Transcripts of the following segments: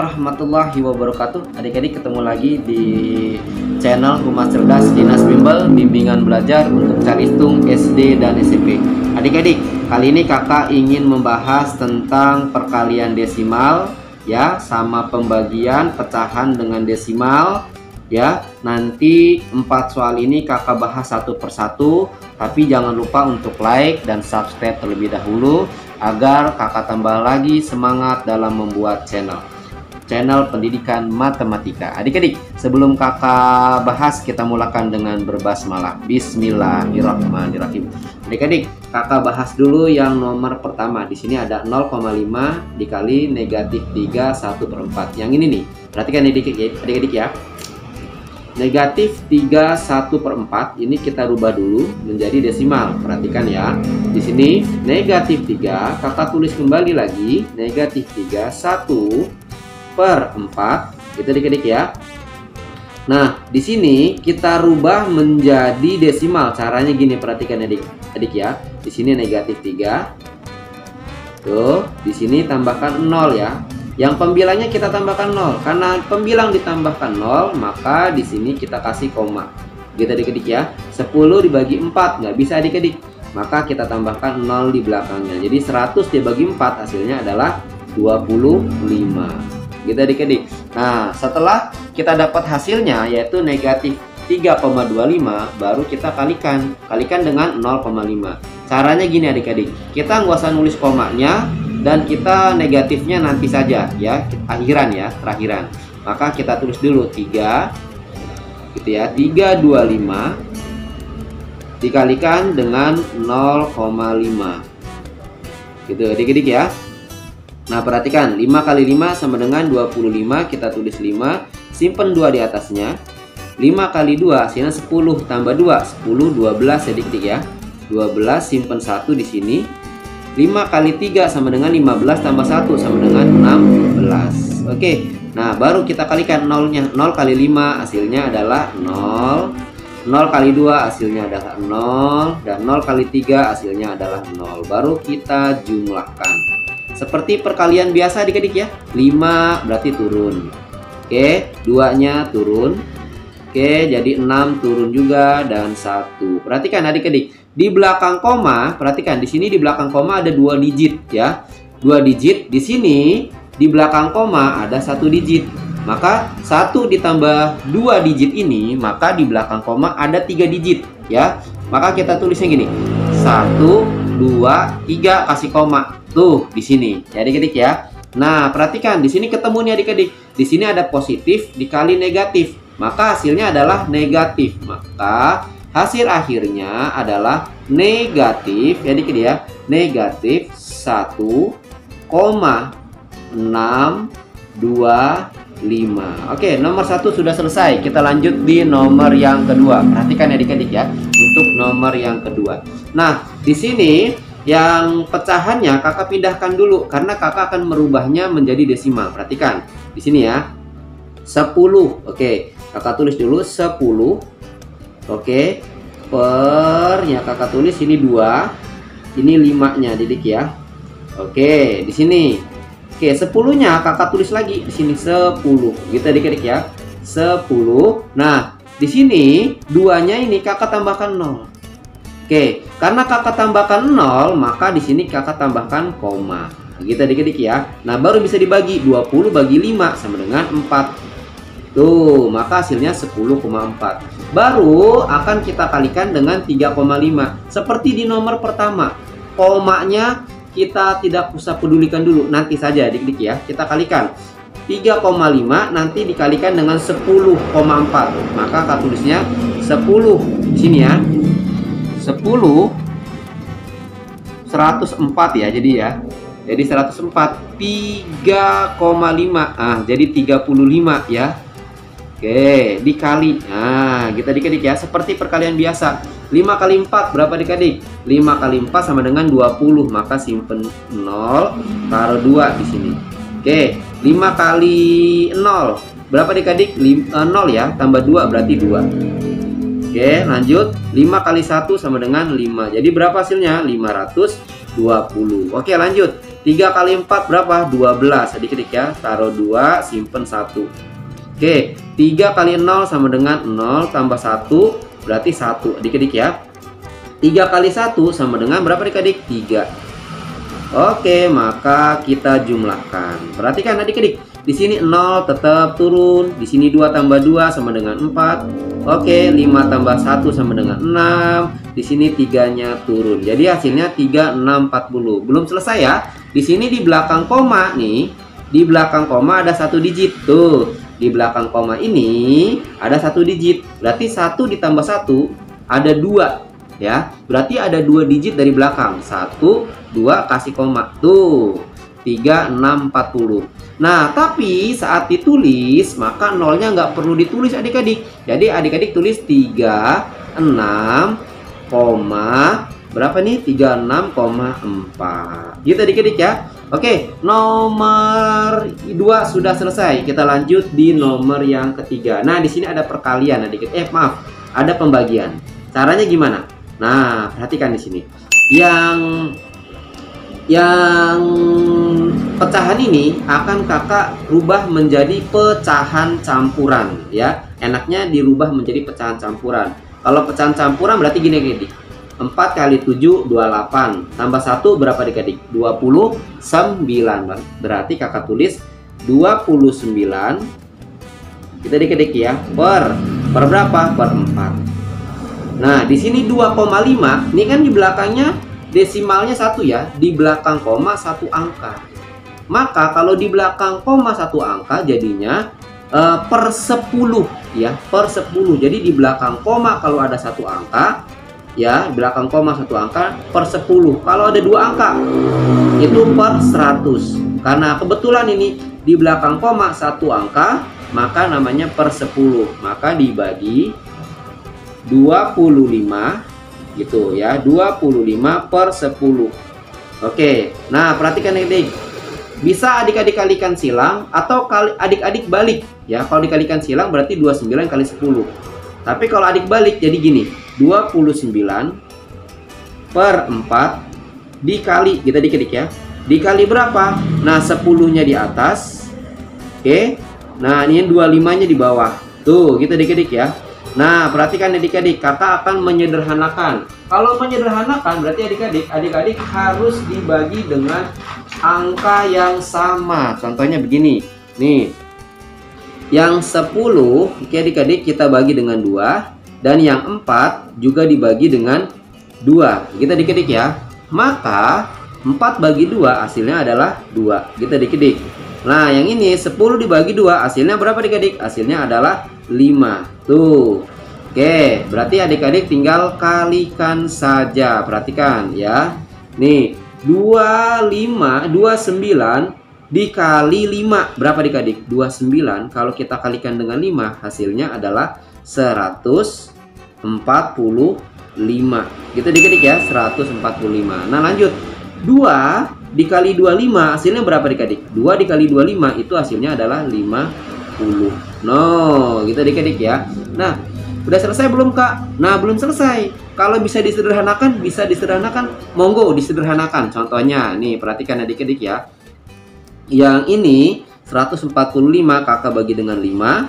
warahmatullahi wabarakatuh. Adik-adik ketemu lagi di channel Rumah Cerdas Dinas Bimbel Bimbingan Belajar untuk Calistung SD dan SMP. Adik-adik, kali ini kakak ingin membahas tentang perkalian desimal ya, sama pembagian pecahan dengan desimal ya. Nanti 4 soal ini kakak bahas satu persatu, tapi jangan lupa untuk like dan subscribe terlebih dahulu agar kakak tambah lagi semangat dalam membuat channel pendidikan matematika. Adik-adik, sebelum kakak bahas, kita mulakan dengan berbasmalah. Bismillahirrahmanirrahim. Adik-adik, kakak bahas dulu yang nomor pertama. Di sini ada 0,5 dikali negatif 3 1/4. Yang ini nih, perhatikan adik-adik ya. Negatif 3 1/4 ini kita rubah dulu menjadi desimal. Perhatikan ya. Di sini negatif 3, kakak tulis kembali lagi negatif 3 1/4 gitu adik-adik ya. Nah, di sini kita rubah menjadi desimal. Caranya gini, perhatikan adik ya. Di sini negatif 3. Tuh, di sini tambahkan 0 ya. Yang pembilangnya kita tambahkan 0. Karena pembilang ditambahkan 0, maka di sini kita kasih koma. Gitu adik-adik ya. 10 dibagi 4 nggak bisa adik-adik. Maka kita tambahkan 0 di belakangnya. Jadi 100 dibagi 4 hasilnya adalah 25. Gitu adik-adik. Nah, setelah kita dapat hasilnya yaitu negatif 3,25, baru kita kalikan dengan 0,5. Caranya gini adik-adik. Kita nggak usah nulis komanya, dan kita negatifnya nanti saja ya, terakhiran. Maka kita tulis dulu 3 gitu ya, 325 dikalikan dengan 0,5 gitu adik-adik ya. Nah, perhatikan 5 kali 5 sama dengan 25, kita tulis 5, simpen 2 di atasnya. 5 kali 2 hasilnya 10 tambah 2, 10 12 adik-adik ya. 12 simpen 1 di sini. 5 kali 3 sama dengan 15 tambah 1 sama dengan 16. Oke, nah baru kita kalikan 0-nya. 0 kali 5 hasilnya adalah 0. 0 kali 2 hasilnya adalah 0. Dan 0 kali 3 hasilnya adalah 0. Baru kita jumlahkan seperti perkalian biasa adik-adik ya. 5 berarti turun. Oke, 2-nya turun. Oke, jadi 6 turun juga dan 1. Perhatikan adik-adik, di belakang koma, perhatikan di sini di belakang koma ada 2 digit ya. 2 digit, di sini di belakang koma ada 1 digit. Maka 1 ditambah 2 digit ini, maka di belakang koma ada 3 digit ya. Maka kita tulisnya gini. 1 2 3 kasih koma. Tuh, di sini. Ya adik-adik ya. Nah, perhatikan di sini ketemu nih adik-adik. Di sini ada positif dikali negatif. Maka hasilnya adalah negatif. Maka hasil akhirnya adalah negatif ya adik-adik ya. Negatif 1,625. Oke, nomor 1 sudah selesai. Kita lanjut di nomor yang kedua. Perhatikan adik-adik ya, untuk nomor yang kedua. Nah, di sini yang pecahannya kakak pindahkan dulu karena kakak akan merubahnya menjadi desimal. Perhatikan di sini ya. 10. Oke, kakak tulis dulu 10. Oke, pernya kakak tulis ini 2, ini 5-nya didik ya. Oke, di sini. Oke, 10-nya kakak tulis lagi di sini 10. Gitu adik-adik ya. 10. Nah, di sini 2-nya ini kakak tambahkan 0. Oke, karena kakak tambahkan 0, maka di sini kakak tambahkan koma. Gitu adik-adik ya. Nah, baru bisa dibagi. 20 bagi 5 sama dengan 4. Tuh, maka hasilnya 10,4. Baru akan kita kalikan dengan 3,5. Seperti di nomor pertama. Komanya kita tidak usah pedulikan dulu. Nanti saja adik-adik ya. Kita kalikan. 3,5 nanti dikalikan dengan 10,4. Maka kakak tulisnya 10. Di sini ya. 10 104 ya jadi ya. Jadi 104 3,5. Ah, jadi 35 ya. Oke, dikali. Nah, gitu adik-adik ya. Seperti perkalian biasa. 5 kali 4 berapa adik-adik? 5 kali 4 sama dengan 20. Maka simpen 0, taruh 2 di sini. Oke, 5 kali 0 berapa adik-adik? 0 ya, tambah 2 berarti 2. Oke, lanjut. 5 kali 1 sama dengan 5. Jadi berapa hasilnya? 520. Oke, lanjut. 3 kali 4 berapa? 12. Adik-adik ya, taruh 2, simpen 1. Oke, 3 kali 0 sama dengan 0 tambah 1 berarti 1. Adik-adik ya. 3 kali 1 sama dengan berapa adik-adik? 3. Oke, maka kita jumlahkan. Perhatikan adik-adik. Di sini 0 tetap turun. Di sini 2 tambah 2 sama dengan 4. Oke, 5 tambah 1 sama dengan 6. Di sini 3-nya turun. Jadi hasilnya 3, 6, 40. Belum selesai ya. Di sini di belakang koma nih. Di belakang koma ada 1 digit. Tuh, di belakang koma ini ada 1 digit. Berarti 1 ditambah 1 ada 2. Ya, berarti ada 2 digit dari belakang. 1, 2 kasih koma. Tuh, 3, 6, 40. Nah, tapi saat ditulis maka nolnya nggak perlu ditulis adik-adik. Jadi adik-adik tulis 3, 6, berapa nih? 36,4. Gitu adik-adik ya. Oke, nomor 2 sudah selesai. Kita lanjut di nomor yang ketiga. Nah, di sini ada perkalian adik-adik. Maaf, ada pembagian. Caranya gimana? Nah, perhatikan di sini. Yang pecahan ini akan kakak rubah menjadi pecahan campuran ya. Enaknya dirubah menjadi pecahan campuran. Kalau pecahan campuran berarti gini adik. 4 kali 7 28 tambah 1 berapa adik-adik? 29. Berarti kakak tulis 29. Kita adik-adik ya. Per berapa? Per 4. Nah, di sini 2,5. Ini kan di belakangnya desimalnya 1 ya. Di belakang koma 1 angka. Maka kalau di belakang koma 1 angka jadinya per 10 ya, per 10. Jadi di belakang koma kalau ada 1 angka ya, belakang koma 1 angka per 10. Kalau ada 2 angka itu per 100. Karena kebetulan ini di belakang koma 1 angka, maka namanya per 10. Maka dibagi 25 gitu ya, 25 per 10. Oke, nah perhatikan adik-adik. Bisa adik-adik kalikan silang atau adik-adik balik ya. Kalau dikalikan silang berarti 29 kali 10. Tapi kalau adik balik jadi gini, 29 per 4 dikali, kita adik-adik ya, dikali berapa? Nah, 10-nya di atas. Oke, nah ini 25-nya di bawah. Tuh, kita adik-adik ya. Nah, perhatikan adik-adik, kakak akan menyederhanakan. Kalau menyederhanakan berarti adik-adik harus dibagi dengan angka yang sama. Contohnya begini. Nih. Yang 10, oke adik-adik, kita bagi dengan 2 dan yang 4 juga dibagi dengan 2. Gitu adik-adik ya. Maka 4 bagi 2 hasilnya adalah 2. Gitu adik-adik. Nah, yang ini 10 dibagi 2 hasilnya berapa adik-adik? Hasilnya adalah 5. Tuh. Oke, berarti adik-adik tinggal kalikan saja. Perhatikan ya. Nih, 29 dikali 5 berapa adik-adik? 29 kalau kita kalikan dengan 5 hasilnya adalah 145. Gitu adik-adik ya, 145. Nah, lanjut. 2 dikali 25 hasilnya berapa adik-adik? 2 dikali 25 itu hasilnya adalah 50. No, gitu adik-adik ya. Nah, udah selesai belum kak? Nah, belum selesai. Kalau bisa disederhanakan, monggo disederhanakan. Contohnya, nih perhatikan adik-adik ya. Yang ini 145 kakak bagi dengan 5.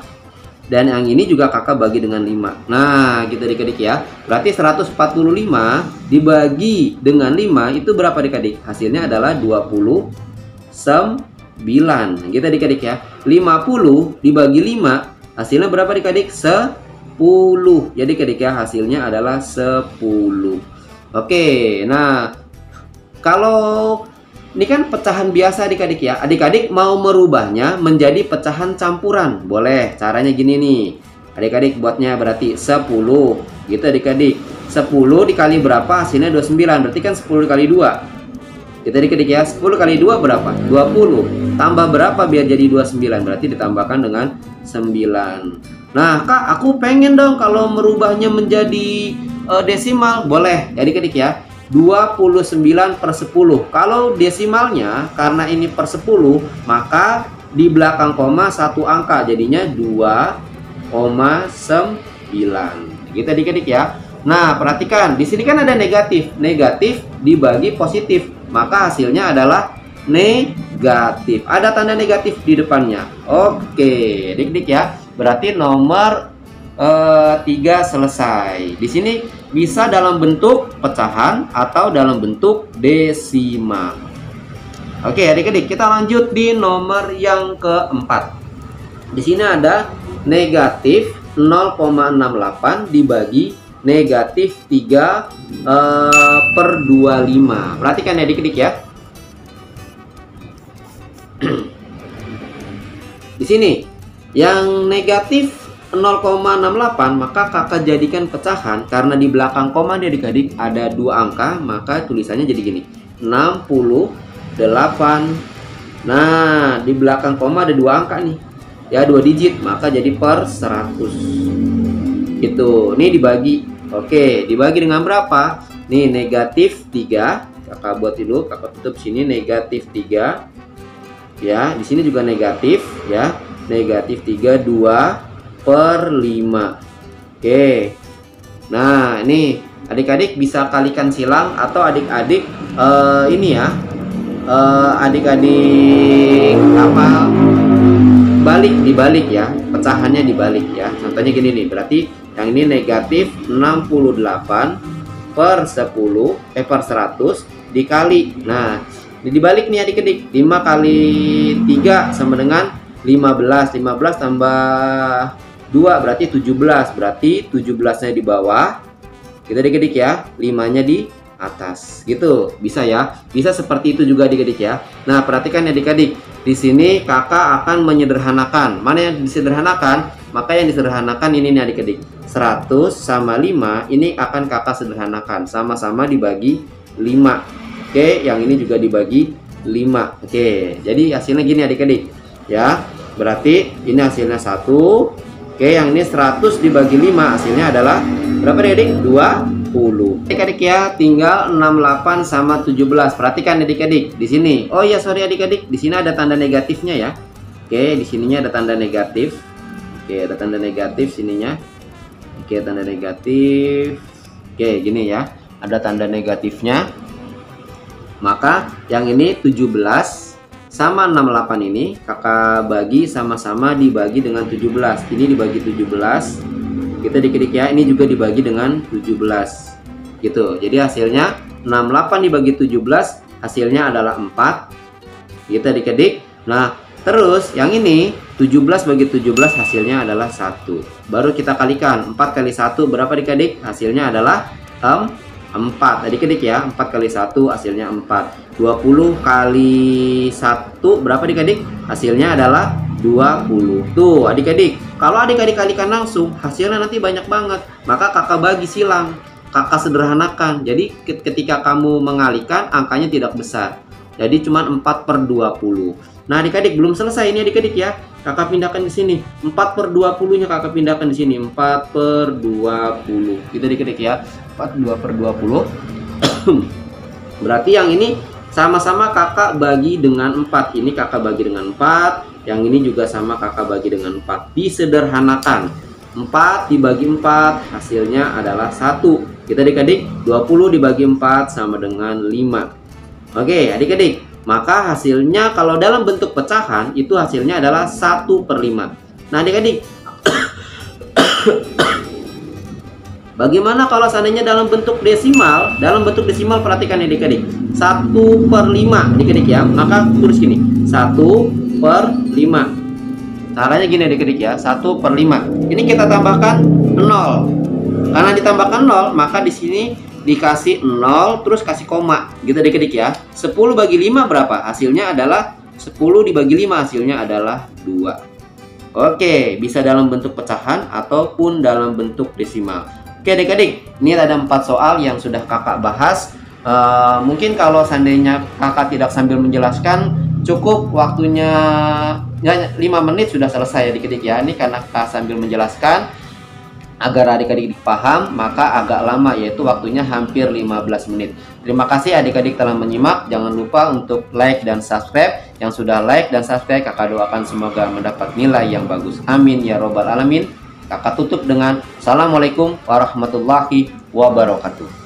Dan yang ini juga kakak bagi dengan 5. Nah, gitu adik-adik ya. Berarti 145 dibagi dengan 5 itu berapa adik-adik? Hasilnya adalah 29. Gitu adik-adik ya. 50 dibagi 5 hasilnya berapa adik-adik? 10. Jadi adik-adik ya, hasilnya adalah 10. Oke, nah kalau ini kan pecahan biasa adik-adik ya. Adik-adik mau merubahnya menjadi pecahan campuran. Boleh, caranya gini nih. Adik-adik buatnya berarti 10. Gitu adik-adik. 10 dikali berapa? Hasilnya 29. Berarti kan 10 dikali 2. Gitu adik-adik ya. 10 kali 2 berapa? 20. Tambah berapa biar jadi 29? Berarti ditambahkan dengan 9. Nah, kak, aku pengen dong kalau merubahnya menjadi desimal. Boleh, adik-adik ya. 29 per 10. Kalau desimalnya, karena ini per 10, maka di belakang koma 1 angka. Jadinya 2,9. Gitu adik-adik ya. Nah, perhatikan. Di sini kan ada negatif. Negatif dibagi positif. Maka hasilnya adalah negatif. Ada tanda negatif di depannya. Oke, dik-dik ya. Berarti nomor 3 selesai. Di sini bisa dalam bentuk pecahan atau dalam bentuk desimal. Oke, adik-adik, kita lanjut di nomor yang keempat. Di sini ada negatif 0,68 dibagi negatif 3 per 25. Perhatikan ya adik-adik ya. Di sini yang negatif 0,68 maka kakak jadikan pecahan, karena di belakang koma nih adik-adik ada 2 angka, maka tulisannya jadi gini, 68. Nah, di belakang koma ada 2 angka nih. Ya, 2 digit, maka jadi per 100. Itu. Nih dibagi. Oke, dibagi dengan berapa? Nih negatif 3. Kakak buat dulu, kakak tutup sini negatif 3. Ya, di sini juga negatif ya. Negatif 3 2 per 5. Oke. Nah, ini adik-adik bisa kalikan silang atau adik-adik ini ya. Adik-adik apa? Dibalik ya. Pecahannya dibalik ya. Contohnya gini nih. Berarti yang ini negatif 68 per 10 per 100 dikali. Nah, dibalik nih adik-adik. 5 kali 3 sama dengan 15. 15 tambah 2 berarti 17. Berarti 17-nya di bawah. Kita adik-adik ya. 5-nya di atas. Gitu. Bisa ya. Bisa seperti itu juga adik-adik ya. Nah, perhatikan ya adik-adik. Di sini kakak akan menyederhanakan. Mana yang disederhanakan? Maka yang disederhanakan ini nih adik-adik. 100 sama 5 ini akan kakak sederhanakan. Sama-sama dibagi 5. Oke, yang ini juga dibagi 5. Oke, jadi hasilnya gini adik-adik. Ya, berarti ini hasilnya 1. Oke, yang ini 100 dibagi 5 hasilnya adalah berapa adik-adik? 20. Adik-adik ya, tinggal 68 sama 17. Perhatikan adik-adik di sini. Oh iya, sorry adik-adik, di sini ada tanda negatifnya ya. Oke, di sininya ada tanda negatif. Oke, ada tanda negatif sininya. Oke, tanda negatif. Oke, gini ya. Ada tanda negatifnya. Maka yang ini 17 sama 68 ini kakak bagi sama-sama dibagi dengan 17. Ini dibagi 17. Kita dikit-dikit ya, ini juga dibagi dengan 17. Gitu. Jadi hasilnya 68 dibagi 17 hasilnya adalah 4. Kita dikit-dikit. Nah, terus yang ini 17 bagi 17 hasilnya adalah 1. Baru kita kalikan. 4 kali 1 berapa adik-adik? Hasilnya adalah 4 adik-adik ya. 4 kali 1 hasilnya 4. 20 kali 1 berapa adik-adik? Hasilnya adalah 20. Tuh adik-adik, kalau adik-adik kalikan langsung hasilnya nanti banyak banget. Maka kakak bagi silang, kakak sederhanakan. Jadi ketika kamu mengalikan angkanya tidak besar. Jadi cuma 4 per 20. Nah adik-adik belum selesai ini adik-adik ya. Kakak pindahkan ke sini. 4 per 20 nya kakak pindahkan di sini. 4 per 20. Gitu adik-adik ya. 4 2 per 20. Berarti yang ini sama-sama kakak bagi dengan 4. Ini kakak bagi dengan 4. Yang ini juga sama kakak bagi dengan 4. Disederhanakan. 4 dibagi 4 hasilnya adalah 1. Kita adik-adik 20 dibagi 4 sama dengan 5. Oke adik-adik, maka hasilnya kalau dalam bentuk pecahan itu hasilnya adalah 1 per 5. Nah adik-adik, bagaimana kalau seandainya dalam bentuk desimal? Dalam bentuk desimal perhatikan adik-adik, 1 per 5 adik-adik ya. Maka tulis gini, 1 per 5. Caranya gini adik-adik ya, 1 per 5. Ini kita tambahkan 0. Karena ditambahkan 0, maka di sini dikasih 0 terus kasih koma. Gitu adik-adik ya. 10 bagi 5 berapa? Hasilnya adalah 10 dibagi 5 hasilnya adalah 2. Oke, bisa dalam bentuk pecahan ataupun dalam bentuk desimal. Oke adik-adik, ini ada 4 soal yang sudah kakak bahas. Mungkin kalau seandainya kakak tidak sambil menjelaskan, cukup waktunya ya, 5 menit sudah selesai adik-adik ya. Ini karena kakak sambil menjelaskan agar adik-adik paham, maka agak lama, yaitu waktunya hampir 15 menit. Terima kasih adik-adik telah menyimak. Jangan lupa untuk like dan subscribe. Yang sudah like dan subscribe kakak doakan semoga mendapat nilai yang bagus. Amin ya robbal alamin. Kakak tutup dengan Assalamualaikum warahmatullahi wabarakatuh.